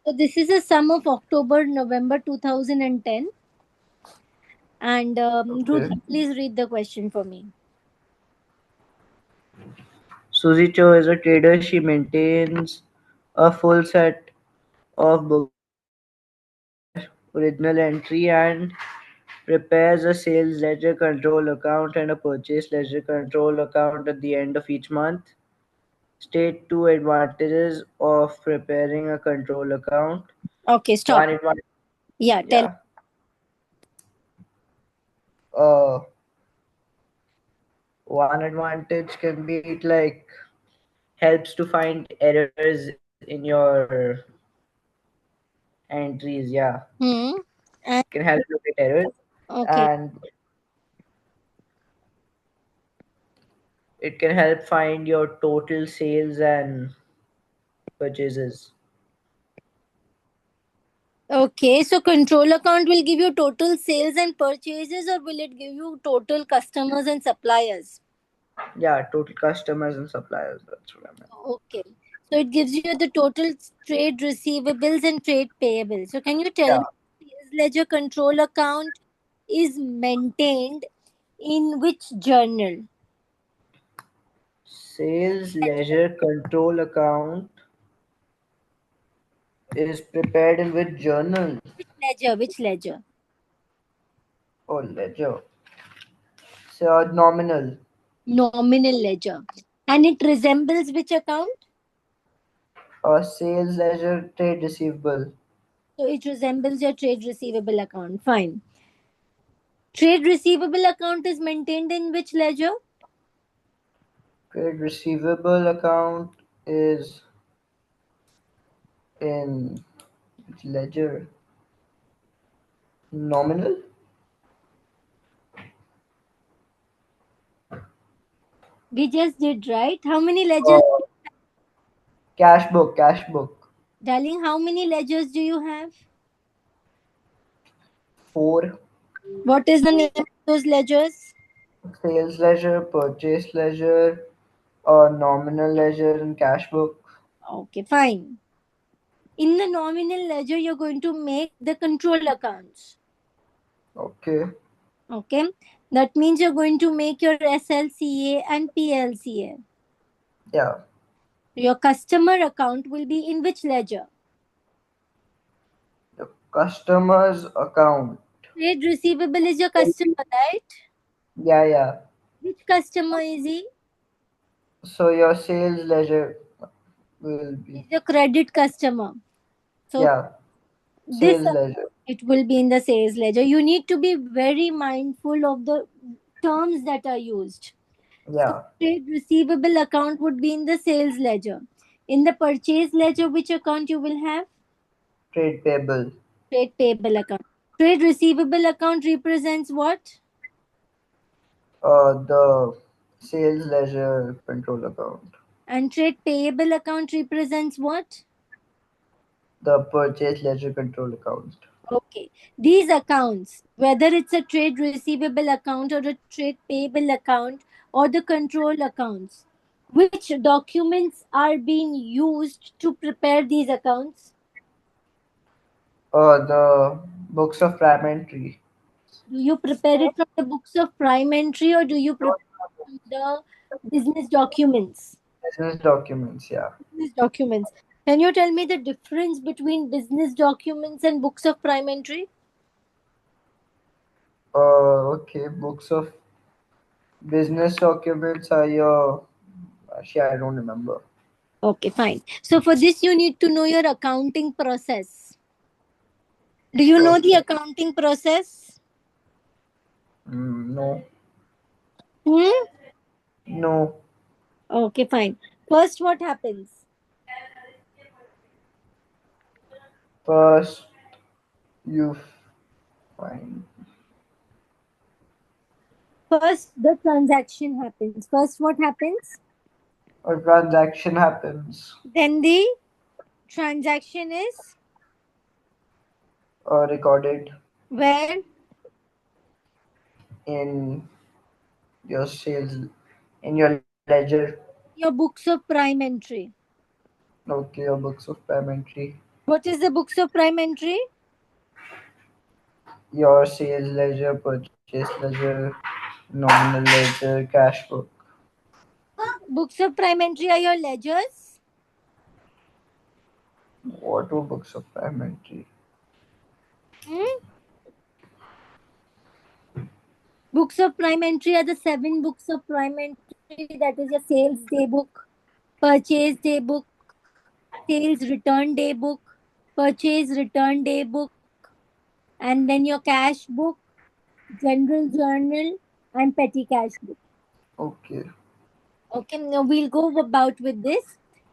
So this is a sum of October, November 2010. And Okay. Rudra, please read the question for me. Suzy Cho is a trader. She maintains a full set of books their original entry and prepares a sales ledger control account and a purchase ledger control account at the end of each month. State two advantages of preparing a control account. Okay, stop. One advantage, Yeah, tell. yeah. Uh, One advantage can be it like helps to find errors in your entries. Yeah, Hmm. And can help locate errors, okay. and it can help find your total sales and purchases. Okay, so control account will give you total sales and purchases, or will it give you total customers and suppliers? Yeah, total customers and suppliers. That's what I meant. Okay, so it gives you the total trade receivables and trade payables. So can you tell Yeah, me, sales ledger control account is maintained in which journal? sales ledger control account is prepared in which journal Which ledger? Which ledger? or ledger? So nominal. Nominal ledger. And it resembles which account? A sales ledger trade receivable. So it resembles your trade receivable account. Fine. Trade receivable account is maintained in which ledger? Trade receivable account is in which ledger? Nominal? We just did, right? How many ledgers? Uh, Cash book, cash book. Darling, how many ledgers do you have? Four. What is the name of those ledgers? Sales ledger, purchase ledger, nominal ledger, and cash book. Okay, fine. In the nominal ledger, you're going to make the control accounts. Okay. Okay, that means you're going to make your SLCA and PLCA. Yeah. Your customer account will be in which ledger? The customer's account. Trade receivable is your customer, right? Yeah, yeah. Which customer is he? So your sales ledger will be, Is a credit customer. So yeah, this sales ledger. it will be in the sales ledger. You need to be very mindful of the terms that are used. So Yeah. trade receivable account would be in the sales ledger. In the purchase ledger, which account you will have? Trade payable. Trade payable account. Trade receivable account represents what? The sales ledger control account. And trade payable account represents what? The purchase ledger control account. Okay. These accounts, whether it's a trade receivable account or a trade payable account or the control accounts, which documents are being used to prepare these accounts? The books of prime entry. Do you prepare it from the books of prime entry or do you prepare it from the business documents? Business documents, yeah. Business documents. Can you tell me the difference between business documents and books of prime entry? Okay, books of business documents are your. Actually, I don't remember. Okay, fine. So for this, you need to know your accounting process. Do you know the Okay. accounting process? No. Hmm? No. Okay, fine. First, what happens? First, you find First, the transaction happens. First, what happens? a transaction happens, Then the transaction is recorded where in your sales, in your ledger. your books of prime entry. Okay, your books of prime entry. What is the books of prime entry? Your sales ledger, purchase ledger, nominal ledger, cash book. Books of prime entry are your ledgers. What were books of prime entry? Hmm? Books of prime entry are the 7 books of prime entry. That is your sales day book, purchase day book, sales return day book, purchase return day book, and then your cash book, general journal, and petty cash book. Okay. Okay, now we'll go about with this.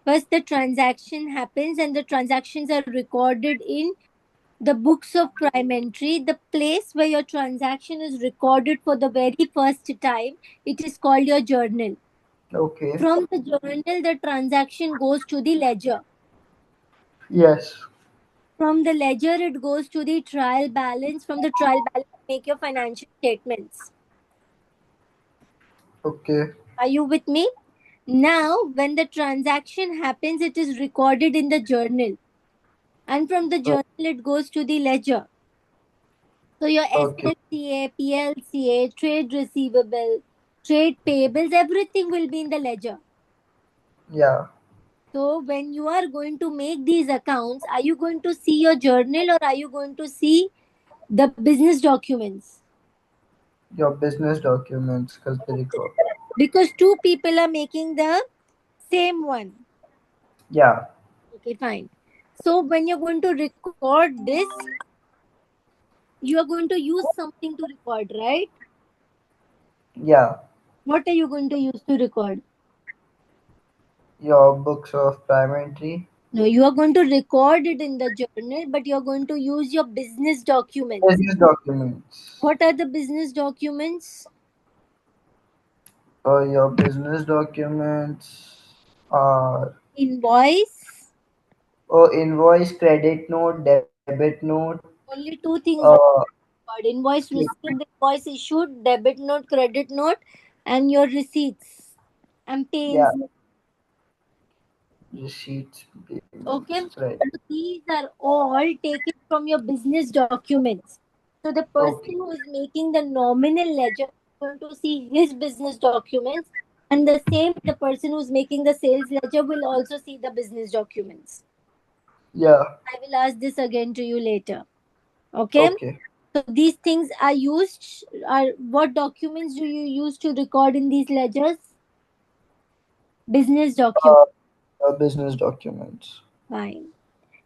First, the transaction happens, and the transactions are recorded in the books of prime entry. The place where your transaction is recorded for the very first time, it is called your journal. Okay. From the journal, the transaction goes to the ledger. Yes. From the ledger, it goes to the trial balance. From the trial balance, make your financial statements. Okay. Are you with me? Now, when the transaction happens, it is recorded in the journal. And from the O- journal, it goes to the ledger. So, your Okay. SLCA, PLCA, trade receivable, trade payables, everything will be in the ledger. Yeah. So, when you are going to make these accounts, are you going to see your journal or are you going to see the business documents? Your business documents, because they record. Because two people are making the same one. Yeah. Okay, fine. So, when you're going to record this, you are going to use something to record, right? Yeah. What are you going to use to record? Your books of prime entry. No, you are going to record it in the journal, but you're going to use your business documents. Business documents. What are the business documents? Your business documents are Invoice. invoice, credit note, debit note. Only two things Uh, are required: invoice received, invoice issued, debit note, credit note, and your receipts and yeah, pains. receipts, Okay, payments, right. so these are all taken from your business documents. So the person Okay. who is making the nominal ledger is going to see his business documents, and the same the person who's making the sales ledger will also see the business documents. Yeah. I will ask this again to you later. Okay. Okay. So these things are used. Are what documents do you use to record in these ledgers? Business documents. Uh, business documents. Fine.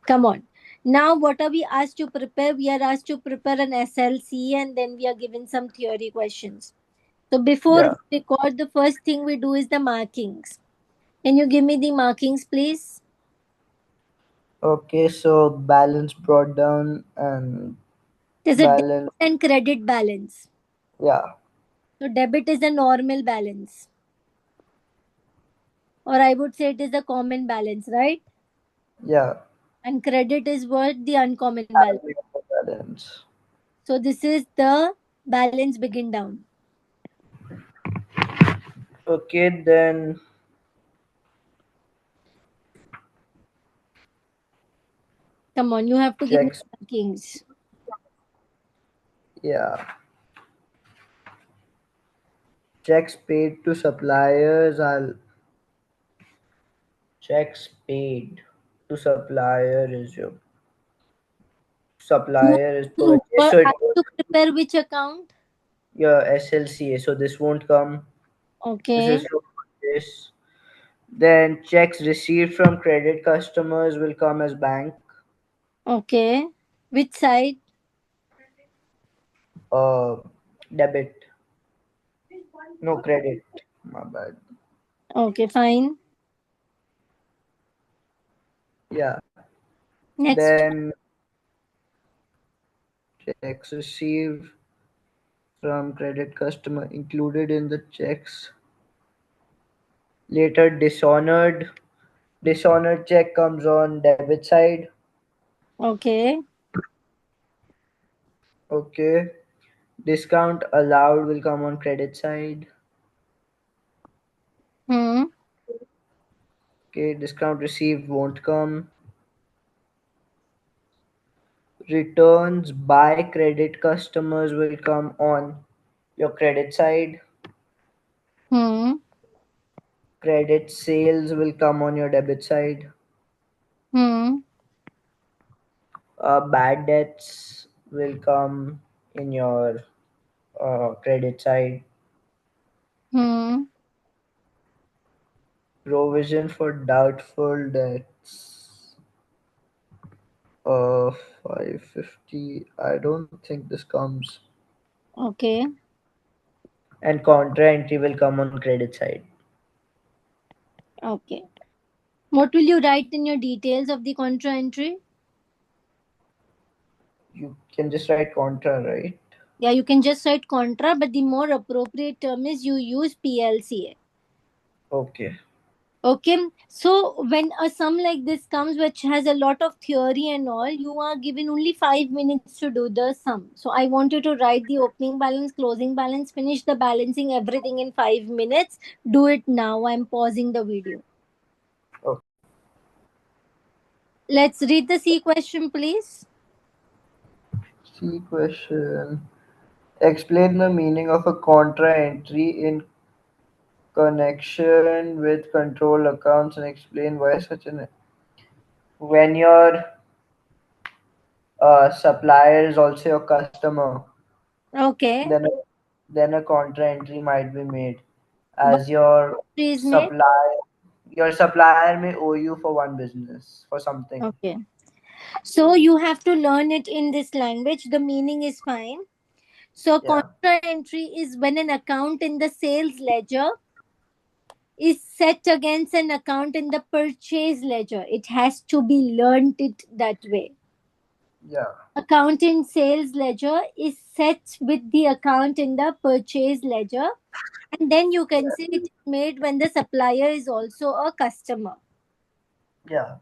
Come on. Now, what are we asked to prepare? We are asked to prepare an SLC and then we are given some theory questions. So, before Yeah. we record, the first thing we do is the markings. Can you give me the markings, please? Okay. So balance brought down and There's a debit balance. and credit balance. Yeah. So, debit is a normal balance, or I would say it is a common balance, right? Yeah. And credit is what? The uncommon balance. Balance. So, this is the balance begin down. Okay. Then Come on, you have to give me checks. markings. Yeah. Checks paid to suppliers are checks paid to Who, supplier is who purchased. were So it asked goes to prepare which account? your SLCA. So this won't come. This Okay, is for purchase. Then checks received from credit customers will come as bank. okay. Which side? Uh, debit. No credit. My bad. Okay, fine. Yeah. Next. Then checks received from credit customer included in the checks. Later dishonored. Dishonored check comes on debit side. Okay. Okay. Discount allowed will come on credit side. Hmm. Okay. Discount received won't come. Returns by credit customers will come on your credit side. Hmm. Credit sales will come on your debit side. Hmm. Bad debts will come in your credit side. Hmm. Provision for doubtful debts. Uh, 550. I don't think this comes. Okay. And contra entry will come on credit side. Okay. What will you write in your details of the contra entry? You can just write contra, right? Yeah, you can just write contra, but the more appropriate term is you use PLCA. Okay. Okay, so when a sum like this comes, which has a lot of theory and all, you are given only 5 minutes to do the sum. So I want you to write the opening balance, closing balance, finish the balancing, everything in 5 minutes. Do it now. I'm pausing the video. Okay. Let's read the C question, please. C question. Explain the meaning of a contra entry in connection with control accounts and explain why such an when your supplier is also your customer, Okay. then a contra entry might be made What as your entry is made? supplier. Your supplier may owe you for one business for something. Okay. So you have to learn it in this language. The meaning is fine. So Yeah, contra entry is when an account in the sales ledger is set against an account in the purchase ledger. It has to be learned it that way. yeah, Account in sales ledger is set with the account in the purchase ledger, and then you can see it is made when the supplier is also a customer. yeah.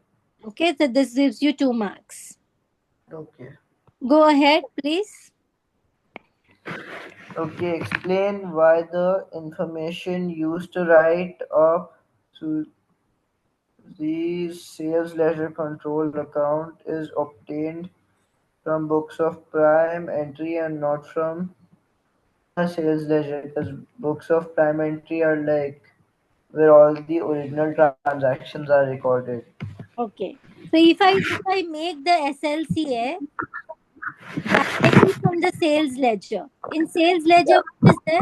Okay, so this gives you 2 marks. Okay. Go ahead, please. Okay, explain why the information used to write up to the sales ledger control account is obtained from books of prime entry and not from a sales ledger, because books of prime entry are like where all the original transactions are recorded. Okay. So if I make the SLCA directly from the sales ledger. In sales ledger, Yeah. what is there?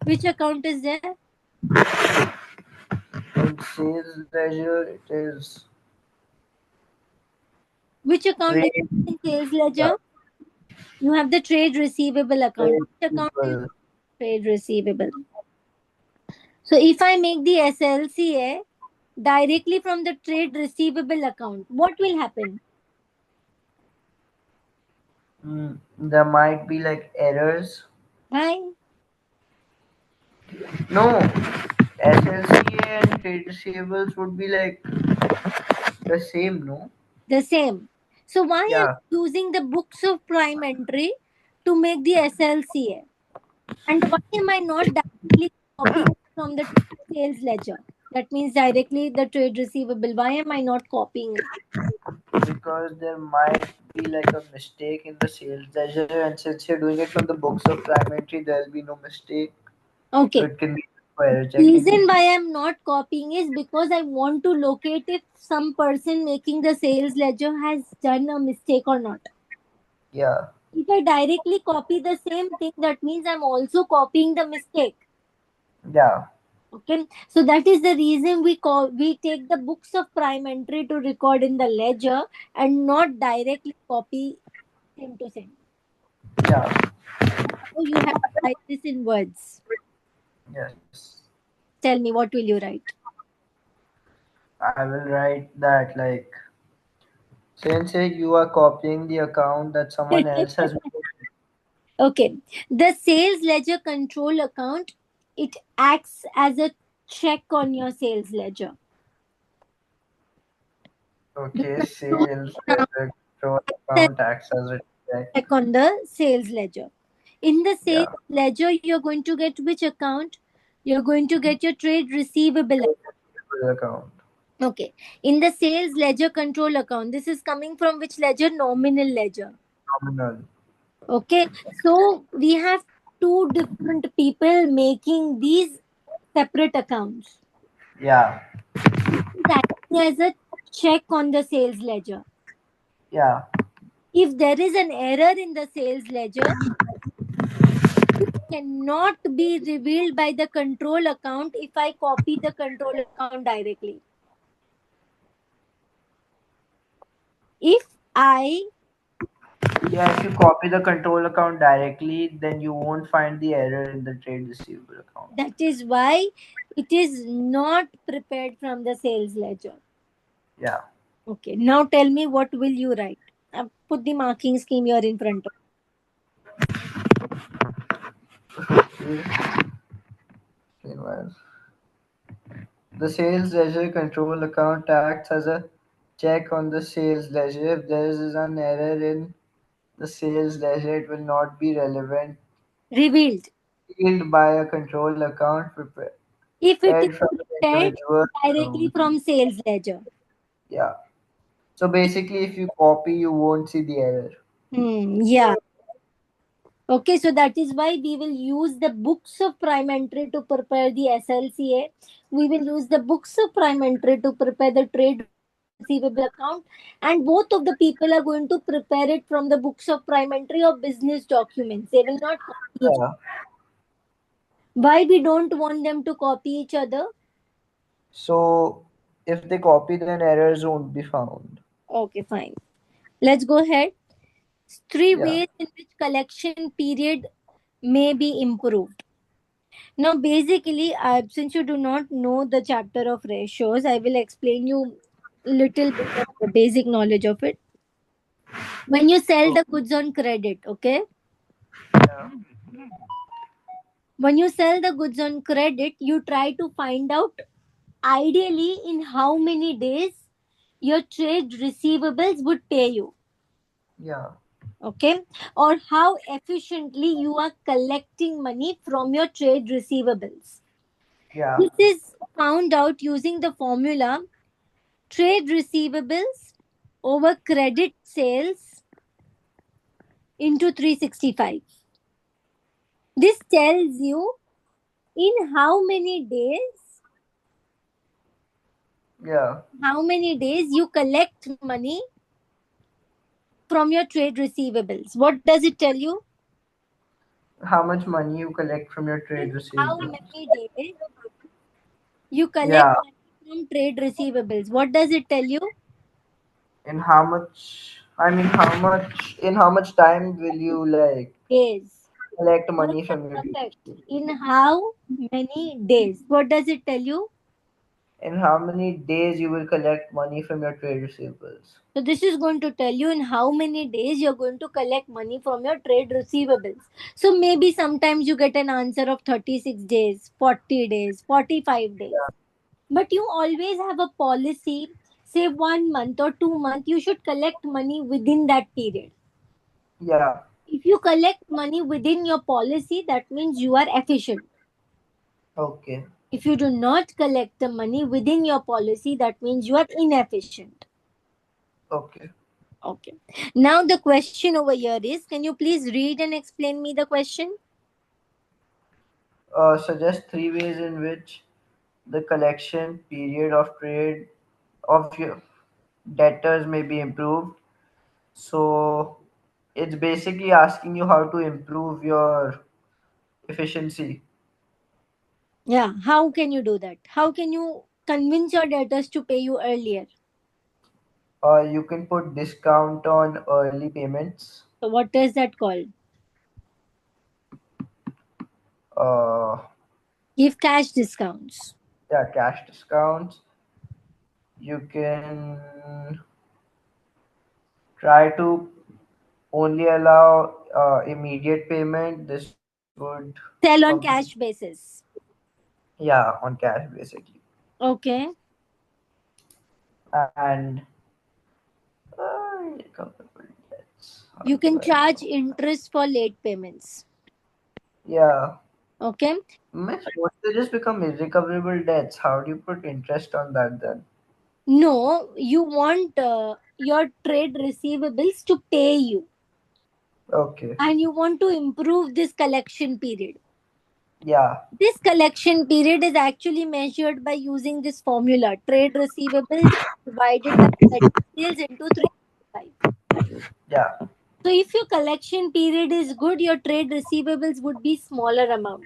Which account is there? In sales ledger, it is Which account is trade. in sales Yeah, ledger? You have the trade receivable account. trade Which account is people. trade receivable? So if I make the SLCA directly from the trade receivable account, what will happen? There might be like errors. Hi, No, SLCA and trade receivables would be like the same, no? the same. So why am Yeah, I using the books of prime entry to make the SLCA? And why am I not directly copying from the sales ledger? That means directly the trade receivable. Why am I not copying it? because there might be like a mistake in the sales ledger, and since you're doing it from the books of prime entry, there'll be no mistake. So Okay. it can be for error checking. Reason why I'm not copying is because I want to locate if some person making the sales ledger has done a mistake or not. Yeah, If I directly copy the same thing, that means I'm also copying the mistake. yeah, Okay, so that is the reason we take the books of prime entry to record in the ledger and not directly copy same to same. yeah, So you have to write this in words. yes. Tell me, what will you write? I will write that like since you are copying the account that someone else has made. Okay, the sales ledger control account, it acts as a check on your sales ledger. The Okay, control sales account ledger control acts account acts as a check. check on the sales ledger. In the sales Yeah, ledger, you're going to get which account? You're going to get your trade receivable account. trade receivable account. Okay. In the sales ledger control account, this is coming from which ledger? Nominal ledger. Nominal. Okay. So we have two different people making these separate accounts. Yeah. This is acting as a check on the sales ledger. Yeah. If there is an error in the sales ledger, it cannot be revealed by the control account if I copy the control account directly. If I Yeah, if you copy the control account directly, then you won't find the error in the trade receivable account. That is why it is not prepared from the sales ledger. Yeah. Okay, now tell me what will you write? Put the marking scheme here in front of. Okay. Meanwhile, the sales ledger control account acts as a check on the sales ledger. If there is an error in the sales ledger, it will not be relevant. Revealed. Field by a control account prepared If it is from the prepared individual directly account. from sales ledger. Yeah. So basically, if you copy, you won't see the error. Yeah. Okay, so that is why we will use the books of prime entry to prepare the SLCA. We will use the books of prime entry to prepare the trade receivable account. And both of the people are going to prepare it from the books of prime entry or business documents. They will not copy each other. Yeah. Why we don't want them to copy each other? So if they copy, then errors won't be found. Okay, fine. Let's go ahead. Three Yeah. ways in which collection period may be improved. Now, basically, since you do not know the chapter of ratios, I will explain you little bit of the basic knowledge of it. When you sell So, the goods on credit, okay? yeah. When you sell the goods on credit, you try to find out ideally in how many days your trade receivables would pay you, Yeah. okay? Or how efficiently you are collecting money from your trade receivables. Yeah. This is found out using the formula trade receivables over credit sales into 365. This tells you in Yeah. how many days you collect money from your trade receivables. What does it tell you? How much money you collect from your In trade how receivables? many days you collect Yeah. money from trade receivables? What does it tell you? In how much? I mean, how much? In how much time will you like Days. collect Not money the from your trade perfect. receivables? In how many days? What does it tell you? In how many days you will collect money from your trade receivables? So this is going to tell you in how many days you're going to collect money from your trade receivables. So maybe sometimes you get an answer of 36 days, 40 days, 45 days. But you always have a policy, say 1 month or 2 months, you should collect money within that period. Yeah. If you collect money within your policy, that means you are efficient. Okay. If you do not collect the money within your policy, that means you are inefficient. Okay. Okay. Now the question over here is, can you please read and explain me the question? Suggest three ways in which the collection period of trade of your debtors may be improved. So it's basically asking you how to improve your efficiency. Yeah. How can you do that? How can you convince your debtors to pay you earlier? You can put discount on early payments. So what is that called? Uh, Give cash discounts. yeah, cash discounts. You can try to only allow immediate payment. This would Sell on complete, cash basis. yeah, on cash basically. Okay. And recoverable debts. How You do can I charge know? interest for late payments. Yeah. Okay. Miss, what they just become irrecoverable debts? How do you put interest on that then? No, you want your trade receivables to pay you, Okay. and you want to improve this collection period. Yeah. This collection period is actually measured by using this formula: trade receivables divided by credit sales into 365. Yeah. So if your collection period is good, your trade receivables would be smaller amount.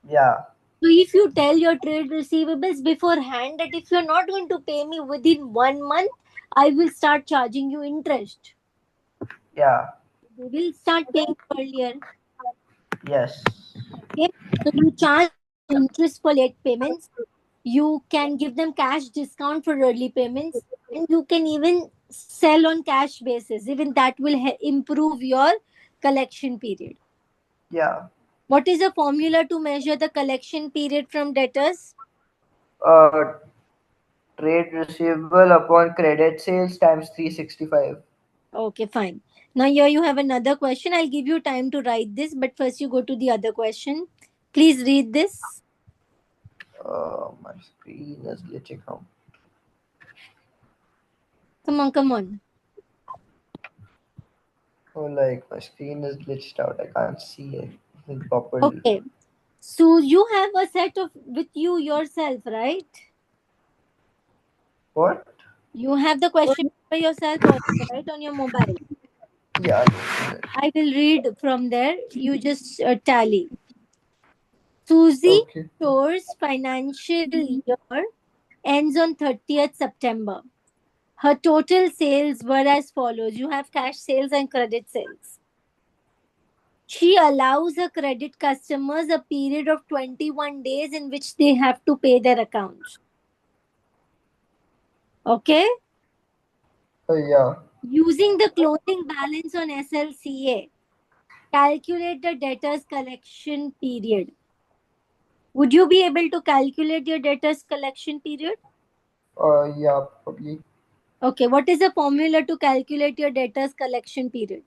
Yeah. So if you tell your trade receivables beforehand that if you're not going to pay me within 1 month, I will start charging you interest. Yeah. They will start paying earlier. Yes. Okay. So you charge interest for late payments. You can give them cash discount for early payments, and you can even sell on cash basis. Even that will improve your collection period. Yeah. What is the formula to measure the collection period from debtors? Uh, Trade receivable upon credit sales times 365. Okay, fine. Now here you have another question. I'll give you time to write this, but first you go to the other question. Please read this. My screen is glitching out. Come on, come on. Oh, like my screen is glitched out. I can't see it properly. Okay. So you have a set of with you yourself, right? What? You have the question by yourself also, right, on your mobile. Yeah. I will read from there. You just tally. Susie Okay. Store's financial year ends on 30th September. Her total sales were as follows. You have cash sales and credit sales. She allows her credit customers a period of 21 days in which they have to pay their accounts. Okay? Yeah. Using the closing balance on SLCA, calculate the debtor's collection period. Would you be able to calculate your debtor's collection period? Yeah, probably. Okay, what is the formula to calculate your debtor's collection period?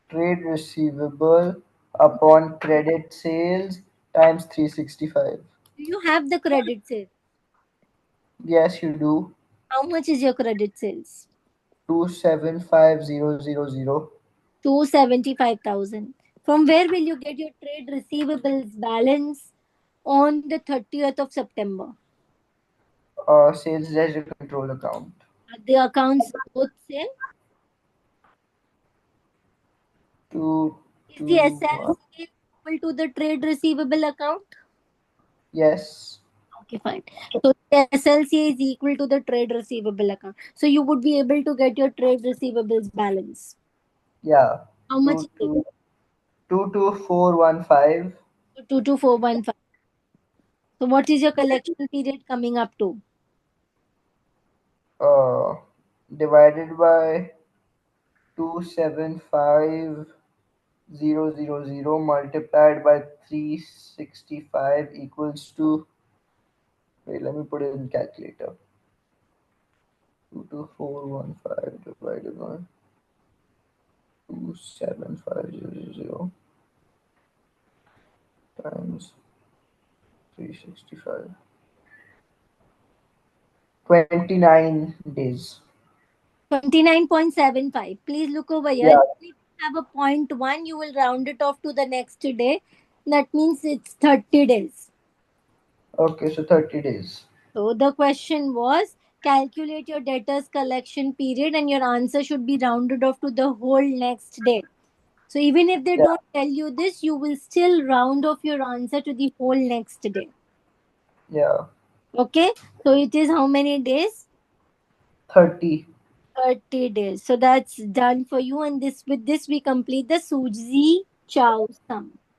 Trade receivable upon credit sales times 365. Do you have the credit sales? Yes, you do. How much is your credit sales? 275000. 275,000. From where will you get your trade receivables balance on the 30th of September? Sales ledger control account. Are the accounts both same? Two, Is the two, one. SLCA equal to the trade receivable account? Yes. Okay, fine. So the SLCA is equal to the trade receivable account. So you would be able to get your trade receivables balance. Yeah. How much Two is it? two 22415. 22415. So what is your collection period coming up to? Uh, Divided by 275000 multiplied by 365 equals to. Wait, let me put it in calculator. 22415 divided by 27500 times 365. 29 days. 29.75. Please look over here. Yeah. If you have a point one, you will round it off to the next day. That means it's 30 days. Okay, so 30 days. So the question was calculate your debtor's collection period, and your answer should be rounded off to the whole next day. So even if they Yeah. don't tell you this, you will still round off your answer to the whole next day. Yeah. Okay. So it is how many days? 30. 30 days. So that's done for you. And this with this we complete the Suzy Chow sum.